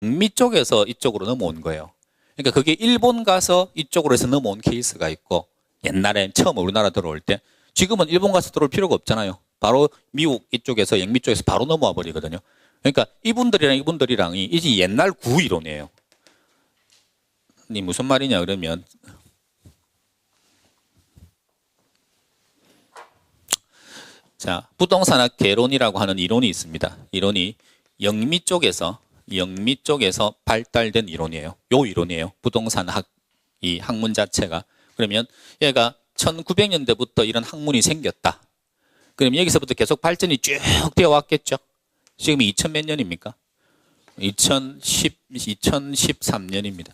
북미 쪽에서 이쪽으로 넘어온 거예요. 그러니까 그게 일본 가서 이쪽으로 해서 넘어온 케이스가 있고, 옛날에 처음 우리나라 들어올 때, 지금은 일본 가서 들어올 필요가 없잖아요. 바로 미국 이쪽에서, 영미 쪽에서 바로 넘어와 버리거든요. 그러니까 이분들이랑이 이제 옛날 구이론이에요. 이 무슨 말이냐 그러면, 자, 부동산학 개론이라고 하는 이론이 있습니다. 이론이 영미 쪽에서 발달된 이론이에요. 요 이론이에요. 부동산학, 이 학문 자체가. 그러면 얘가 1900년대부터 이런 학문이 생겼다. 그럼 여기서부터 계속 발전이 쭉 되어 왔겠죠. 지금이 2000 몇 년입니까? 2013년입니다.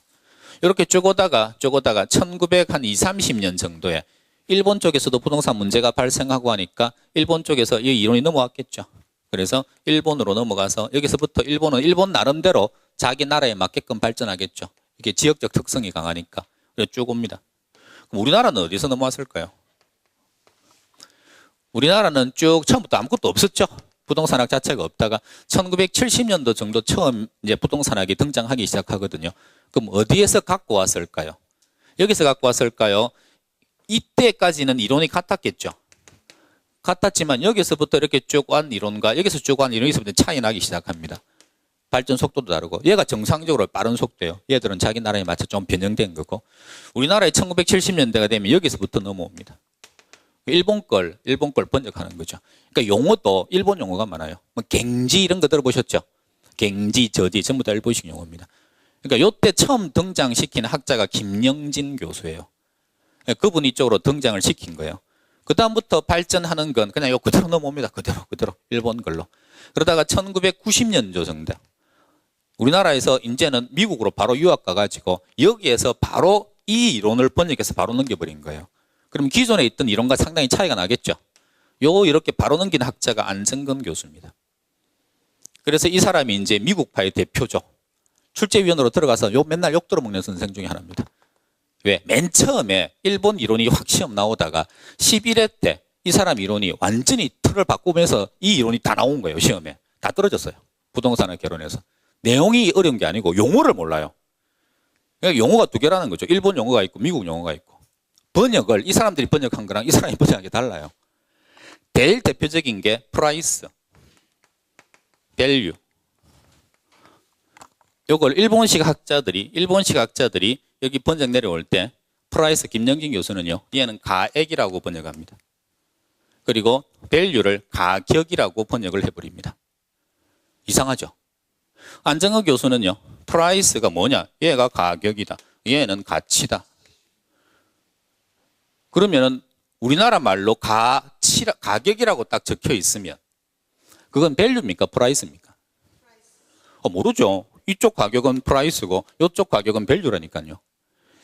이렇게 쭉 오다가 1920, 30년 정도에 일본 쪽에서도 부동산 문제가 발생하고 하니까 일본 쪽에서 이 이론이 넘어왔겠죠. 그래서 일본으로 넘어가서 여기서부터 일본은 일본 나름대로 자기 나라에 맞게끔 발전하겠죠. 이게 지역적 특성이 강하니까. 그래서 쭉 옵니다. 그럼 우리나라는 어디서 넘어왔을까요? 우리나라는 쭉 처음부터 아무것도 없었죠. 부동산학 자체가 없다가 1970년도 정도 처음 이제 부동산학이 등장하기 시작하거든요. 그럼 어디에서 갖고 왔을까요? 여기서 갖고 왔을까요? 이때까지는 이론이 같았겠죠. 같았지만 여기서부터 이렇게 쭉 온 이론과 여기서 쭉 온 이론에서부터 차이 나기 시작합니다. 발전 속도도 다르고 얘가 정상적으로 빠른 속도예요. 얘들은 자기 나라에 맞춰 좀 변형된 거고 우리나라의 1970년대가 되면 여기서부터 넘어옵니다. 일본 걸 번역하는 거죠. 그러니까 용어도 일본 용어가 많아요. 뭐 갱지 이런 거 들어보셨죠? 갱지, 저지 전부 다 일본식 용어입니다. 그러니까 요때 처음 등장시킨 학자가 김영진 교수예요. 그분이 이쪽으로 등장을 시킨 거예요. 그 다음부터 발전하는 건 그냥 요 그대로 넘어옵니다. 그대로 일본 걸로. 그러다가 1990년도 정도 우리나라에서 이제는 미국으로 바로 유학 가가지고 여기에서 바로 이 이론을 번역해서 바로 넘겨버린 거예요. 그럼 기존에 있던 이론과 상당히 차이가 나겠죠. 이렇게 바로 넘긴 학자가 안성근 교수입니다. 그래서 이 사람이 이제 미국파의 대표죠. 출제위원으로 들어가서 맨날 욕 들어먹는 선생 중에 하나입니다. 왜? 맨 처음에 일본 이론이 확 시험 나오다가 11회 때 이 사람 이론이 완전히 틀을 바꾸면서 이 이론이 다 나온 거예요. 시험에. 다 떨어졌어요. 부동산학 개론에서. 내용이 어려운 게 아니고 용어를 몰라요. 그러니까 용어가 두 개라는 거죠. 일본 용어가 있고 미국 용어가 있고. 번역을 이 사람들이 번역한 거랑 이 사람이 번역한 게 달라요. 제일 대표적인 게 프라이스, 밸류. 요걸 일본식 학자들이 여기 번역 내려올 때 프라이스 김영진 교수는요. 얘는 가액이라고 번역합니다. 그리고 밸류를 가격이라고 번역을 해버립니다. 이상하죠? 안정호 교수는요. 프라이스가 뭐냐? 얘가 가격이다. 얘는 가치다. 그러면은 우리나라 말로 가격이라고 딱 적혀 있으면 그건 밸류입니까? 프라이스입니까? 모르죠. 이쪽 가격은 프라이스고 이쪽 가격은 밸류라니까요.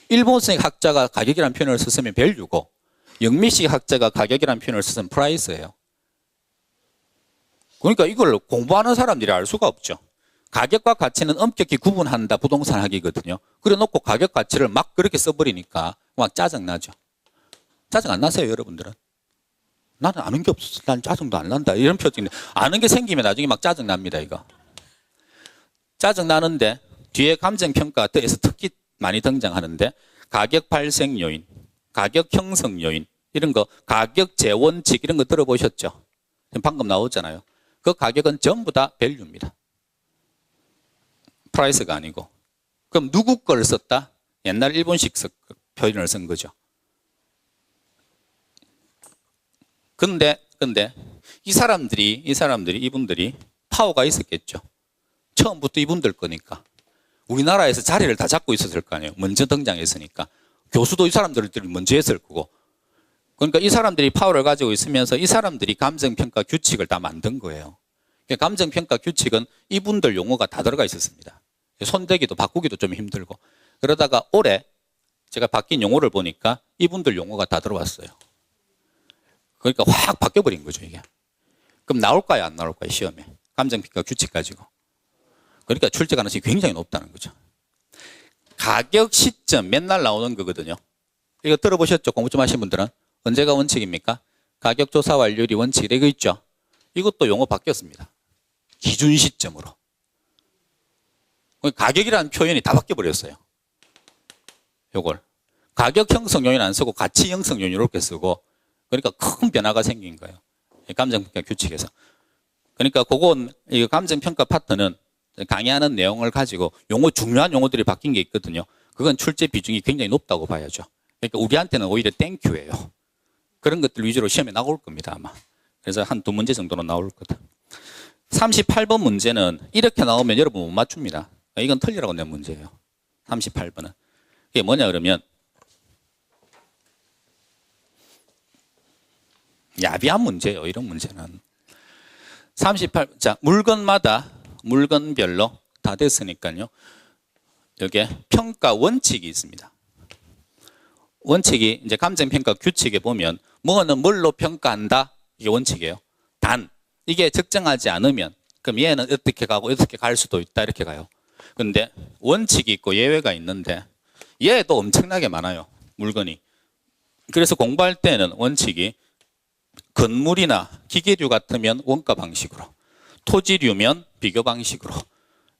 일본식 학자가 가격이라는 표현을 썼으면 밸류고 영미식 학자가 가격이라는 표현을 썼으면 프라이스예요. 그러니까 이걸 공부하는 사람들이 알 수가 없죠. 가격과 가치는 엄격히 구분한다 부동산학이거든요. 그래 놓고 가격 가치를 막 그렇게 써버리니까 막 짜증나죠. 짜증 안 나세요 여러분들은? 나는 아는 게 없어서 난 짜증도 안 난다 이런 표정인데 아는 게 생기면 나중에 막 짜증납니다. 이거 짜증나는데 뒤에 감정평가에서 특히 많이 등장하는데 가격 발생 요인, 가격 형성 요인 이런 거 가격 재원칙 이런 거 들어보셨죠? 방금 나왔잖아요. 그 가격은 전부 다 밸류입니다. 프라이스가 아니고. 그럼 누구 걸 썼다? 옛날 일본식 표현을 쓴 거죠. 근데 이분들이 파워가 있었겠죠. 처음부터 이분들 거니까. 우리나라에서 자리를 다 잡고 있었을 거 아니에요. 먼저 등장했으니까. 교수도 이 사람들이 먼저 했을 거고. 그러니까 이 사람들이 파워를 가지고 있으면서 이 사람들이 감정평가 규칙을 다 만든 거예요. 감정평가 규칙은 이분들 용어가 다 들어가 있었습니다. 손대기도 바꾸기도 좀 힘들고. 그러다가 올해 제가 바뀐 용어를 보니까 이분들 용어가 다 들어왔어요. 그러니까 확 바뀌어버린 거죠, 이게. 그럼 나올까요, 안 나올까요, 시험에? 감정평가 규칙 가지고. 그러니까 출제 가능성이 굉장히 높다는 거죠. 가격 시점 맨날 나오는 거거든요. 이거 들어보셨죠? 공부 좀 하신 분들은. 언제가 원칙입니까? 가격 조사 완료율이 원칙. 이거 있죠? 이것도 용어 바뀌었습니다. 기준 시점으로. 가격이라는 표현이 다 바뀌어버렸어요. 요걸. 가격 형성 요인 안 쓰고 가치 형성 요인 이렇게 쓰고, 그러니까 큰 변화가 생긴 거예요. 감정평가 규칙에서. 그러니까 그건, 이 감정평가 파트는 강의하는 내용을 가지고 중요한 용어들이 바뀐 게 있거든요. 그건 출제 비중이 굉장히 높다고 봐야죠. 그러니까 우리한테는 오히려 땡큐예요. 그런 것들 위주로 시험에 나올 겁니다, 아마. 그래서 한 2문제 정도는 나올 거다. 38번 문제는 이렇게 나오면 여러분 못 맞춥니다. 이건 틀리라고 낸 문제예요. 38번은. 이게 뭐냐 그러면 야비한 문제예요. 이런 문제는. 자, 물건별로 다 됐으니까요. 여기에 평가 원칙이 있습니다. 원칙이 이제 감정평가 규칙에 보면 뭐는 뭘로 평가한다? 이게 원칙이에요. 단, 이게 적정하지 않으면 그럼 얘는 어떻게 가고 어떻게 갈 수도 있다 이렇게 가요. 근데 원칙이 있고 예외가 있는데 얘도 엄청나게 많아요. 물건이. 그래서 공부할 때는 원칙이 건물이나 기계류 같으면 원가 방식으로, 토지류면 비교 방식으로,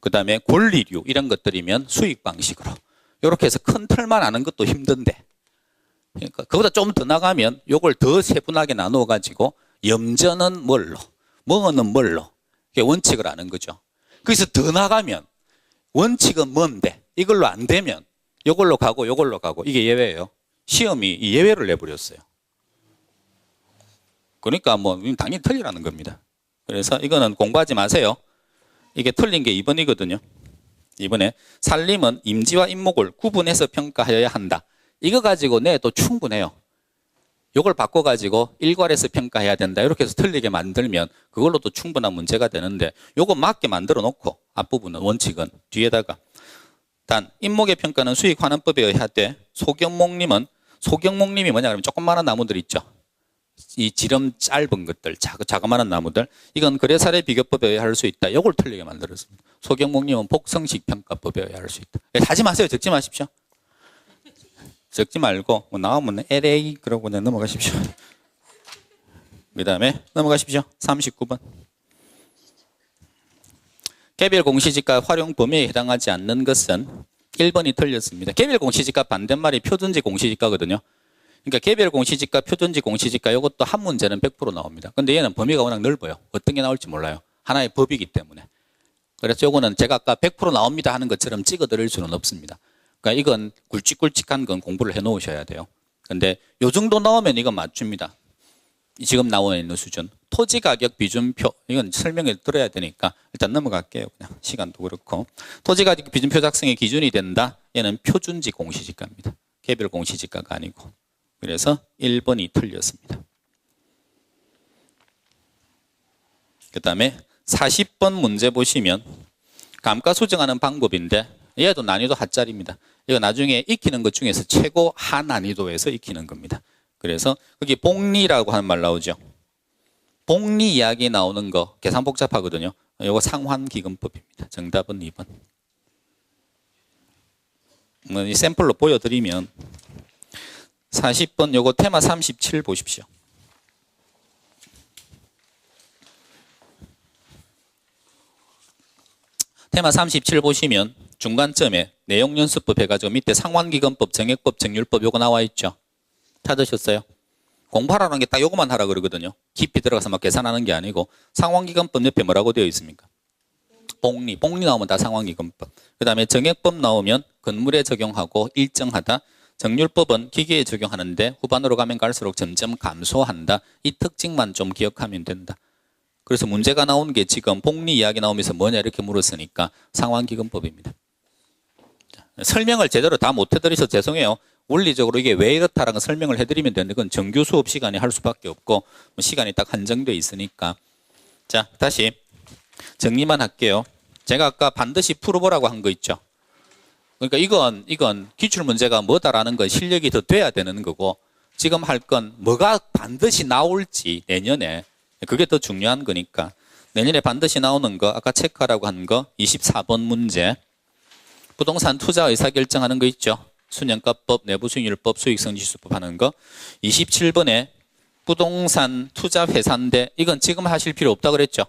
그 다음에 권리류 이런 것들이면 수익 방식으로, 이렇게 해서 큰 틀만 아는 것도 힘든데, 그러니까 그보다 좀 더 나가면 이걸 더 세분하게 나누어 가지고 염전은 뭘로, 뭐는 뭘로, 이게 원칙을 아는 거죠. 그래서 더 나가면 원칙은 뭔데 이걸로 안 되면 이걸로 가고 이걸로 가고, 이게 예외예요. 시험이 이 예외를 내버렸어요. 그러니까 뭐 당연히 틀리라는 겁니다. 그래서 이거는 공부하지 마세요. 이게 틀린 게 2번이거든요. 2번에 살림은 임지와 임목을 구분해서 평가하여야 한다. 이거 가지고 내도 충분해요. 이걸 바꿔가지고 일괄해서 평가해야 된다. 이렇게 해서 틀리게 만들면 그걸로도 충분한 문제가 되는데, 요거 맞게 만들어 놓고 앞부분은 원칙은 뒤에다가 단 임목의 평가는 수익환원법에 의하되 소경목림이 뭐냐 그러면 조그마한 나무들 있죠. 이 지름 짧은 것들, 자그마한 나무들, 이건 거래사례 비교법에 의할 수 있다. 이걸 틀리게 만들었습니다. 소경목림은 복성식 평가법에 의할 수 있다. 하지 마세요. 적지 마십시오. 적지 말고 뭐 나오면 LA 그러고 그냥 넘어가십시오. 그 다음에 넘어가십시오. 39번. 개별 공시지가 활용 범위에 해당하지 않는 것은 1번이 틀렸습니다. 개별 공시지가 반대말이 표준지 공시지가거든요. 그러니까 개별 공시지가, 표준지 공시지가 이것도 한 문제는 100% 나옵니다. 근데 얘는 범위가 워낙 넓어요. 어떤 게 나올지 몰라요. 하나의 법이기 때문에. 그래서 이거는 제가 아까 100% 나옵니다 하는 것처럼 찍어 드릴 수는 없습니다. 그러니까 이건 굵직굵직한 건 공부를 해 놓으셔야 돼요. 근데 요 정도 나오면 이건 맞춥니다. 지금 나와 있는 수준. 토지가격 비준표, 이건 설명을 들어야 되니까 일단 넘어갈게요. 그냥 시간도 그렇고. 토지가격 비준표 작성의 기준이 된다. 얘는 표준지 공시지가입니다. 개별 공시지가가 아니고. 그래서 1번이 틀렸습니다. 그 다음에 40번 문제 보시면 감가 수정하는 방법인데 얘도 난이도 하짜리입니다. 이거 나중에 익히는 것 중에서 최고 하난이도에서 익히는 겁니다. 그래서 거기 복리라고 하는 말 나오죠. 복리 이야기 나오는 거 계산 복잡하거든요. 이거 상환기금법입니다. 정답은 2번. 이 샘플로 보여드리면 40번 요거 테마 37 보십시오. 테마 37 보시면 중간점에 내용연수법 해가지고 밑에 상환기금법, 정액법, 정률법 요거 나와 있죠. 찾으셨어요? 공부하라는 게 딱 요거만 하라 그러거든요. 깊이 들어가서 막 계산하는 게 아니고 상환기금법 옆에 뭐라고 되어 있습니까? 복리 나오면 다 상환기금법. 그 다음에 정액법 나오면 건물에 적용하고 일정하다. 정률법은 기계에 적용하는데 후반으로 가면 갈수록 점점 감소한다. 이 특징만 좀 기억하면 된다. 그래서 문제가 나온 게 지금 복리 이야기 나오면서 뭐냐 이렇게 물었으니까 상환기금법입니다. 설명을 제대로 다 못 해드려서 죄송해요. 원리적으로 이게 왜 이렇다라는 걸 설명을 해드리면 되는데 그건 정규 수업 시간에 할 수밖에 없고 시간이 딱 한정되어 있으니까. 자, 다시 정리만 할게요. 제가 아까 반드시 풀어보라고 한 거 있죠. 그러니까 이건 기출문제가 뭐다라는 건 실력이 더 돼야 되는 거고, 지금 할 건 뭐가 반드시 나올지 내년에 그게 더 중요한 거니까 내년에 반드시 나오는 거 아까 체크하라고 한 거 24번 문제. 부동산 투자 의사결정하는 거 있죠. 순영가법, 내부수익률법, 수익성지수법 하는 거. 27번에 부동산 투자 회사인데 이건 지금 하실 필요 없다 그랬죠.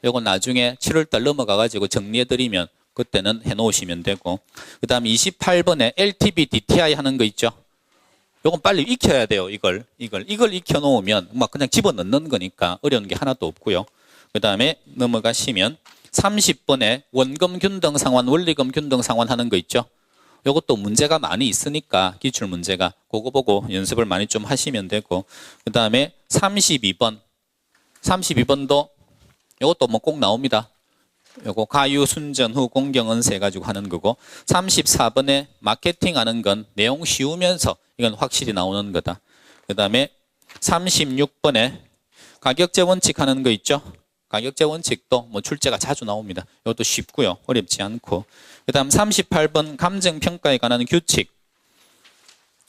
이건 나중에 7월달 넘어가가지고 정리해드리면 그때는 해놓으시면 되고, 그 다음 28번에 LTV, DTI 하는 거 있죠. 요건 빨리 익혀야 돼요. 이걸 익혀놓으면 막 그냥 집어넣는 거니까 어려운 게 하나도 없고요. 그 다음에 넘어가시면 30번에 원금 균등 상환, 원리금 균등 상환 하는 거 있죠. 요것도 문제가 많이 있으니까 기출 문제가 그거 보고 연습을 많이 좀 하시면 되고, 그 다음에 32번도 요것도 뭐 꼭 나옵니다. 요거 가유 순전 후 공경은세 가지고 하는 거고, 34번에 마케팅 하는 건 내용 쉬우면서 이건 확실히 나오는 거다. 그 다음에 36번에 가격제 원칙 하는 거 있죠. 가격제 원칙도 뭐 출제가 자주 나옵니다. 이것도 쉽고요. 어렵지 않고. 그 다음 38번 감정평가에 관한 규칙.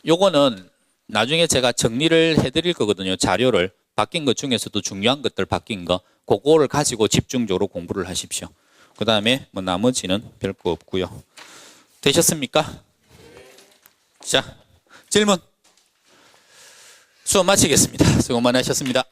요거는 나중에 제가 정리를 해드릴 거거든요. 자료를. 바뀐 것 중에서도 중요한 것들 바뀐 거. 그거를 가지고 집중적으로 공부를 하십시오. 그 다음에 뭐 나머지는 별거 없고요. 되셨습니까? 자, 질문. 수업 마치겠습니다. 수고 많으셨습니다.